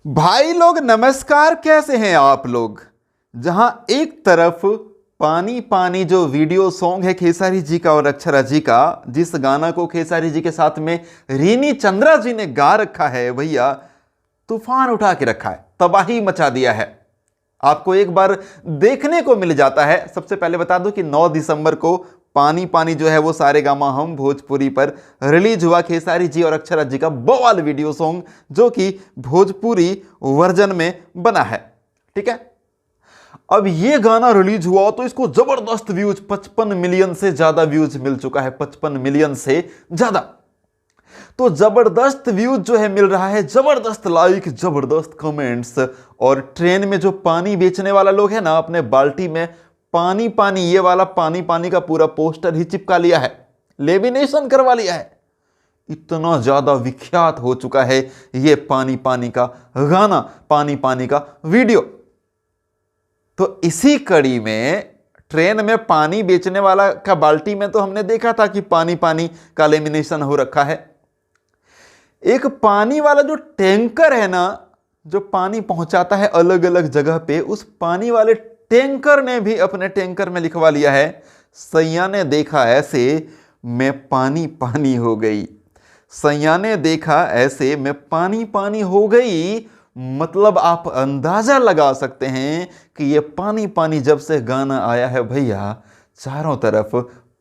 भाई लोग नमस्कार, कैसे हैं आप लोग। जहां एक तरफ पानी पानी जो वीडियो सॉन्ग है खेसारी जी का और अक्षरा जी का, जिस गाना को खेसारी जी के साथ में रीनी चंद्रा जी ने गा रखा है, भैया तूफान उठा के रखा है, तबाही मचा दिया है। आपको एक बार देखने को मिल जाता है। सबसे पहले बता दूं कि 9 दिसंबर को पानी पानी जो है वो सारेगामा हम भोजपुरी पर रिलीज हुआ खेसारी जी और अक्षरा जी का बवाल वीडियो सॉन्ग, जो कि भोजपुरी वर्जन में बना है। ठीक है, अब ये गाना रिलीज हुआ तो इसको जबरदस्त व्यूज, 55 मिलियन से ज्यादा व्यूज मिल चुका है, 55 मिलियन से ज्यादा। तो जबरदस्त व्यूज जो है मिल रहा है, जबरदस्त लाइक, जबरदस्त कमेंट्स। और ट्रेन में जो पानी बेचने वाला लोग है ना, अपने बाल्टी में पानी पानी, ये वाला पानी पानी का पूरा पोस्टर ही चिपका लिया है, लेमिनेशन करवा लिया है। इतना ज्यादा विख्यात हो चुका है ये पानी पानी का गाना, पानी पानी का वीडियो। तो इसी कड़ी में ट्रेन में पानी बेचने वाला का बाल्टी में तो हमने देखा था कि पानी पानी का लेमिनेशन हो रखा है। एक पानी वाला जो टैंकर है ना, जो पानी पहुंचाता है अलग अलग जगह पे, उस पानी वाले टैंकर ने भी अपने टैंकर में लिखवा लिया है, सैया ने देखा ऐसे मैं पानी पानी हो गई। सैया ने देखा ऐसे मैं पानी पानी हो गई। मतलब आप अंदाजा लगा सकते हैं कि ये पानी पानी जब से गाना आया है भैया, चारों तरफ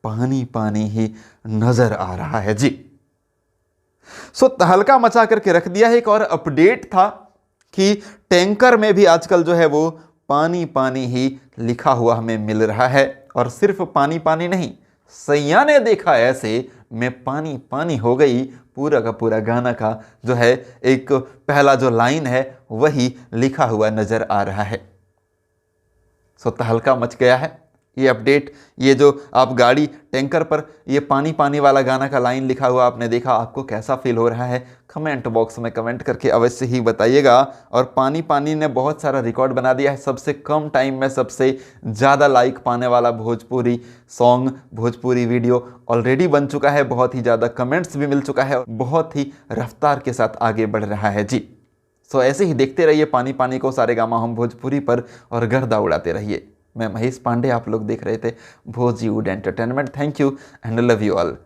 पानी पानी ही नजर आ रहा है जी। सो तहलका मचा करके रख दिया है। एक और अपडेट था कि टैंकर में भी आजकल जो है वो पानी पानी ही लिखा हुआ हमें मिल रहा है। और सिर्फ पानी पानी नहीं, सैया ने देखा ऐसे मैं पानी पानी हो गई, पूरा का पूरा गाना का जो है एक पहला जो लाइन है वही लिखा हुआ नजर आ रहा है। सो तहलका मच गया है ये अपडेट। ये जो आप गाड़ी टैंकर पर ये पानी पानी वाला गाना का लाइन लिखा हुआ आपने देखा, आपको कैसा फील हो रहा है कमेंट बॉक्स में कमेंट करके अवश्य ही बताइएगा। और पानी पानी ने बहुत सारा रिकॉर्ड बना दिया है, सबसे कम टाइम में सबसे ज़्यादा लाइक पाने वाला Bhojpuri song, Bhojpuri video already बन चुका है, बहुत ही ज़्यादा कमेंट्स भी मिल चुका है, बहुत ही रफ्तार के साथ आगे बढ़ रहा है जी। सो ऐसे ही देखते रहिए पानी पानी को सारेगामा हम भोजपुरी पर और गर्दा उड़ाते रहिए। मैं महेश पांडे, आप लोग देख रहे थे Bhojpuri entertainment. Thank you and love you all.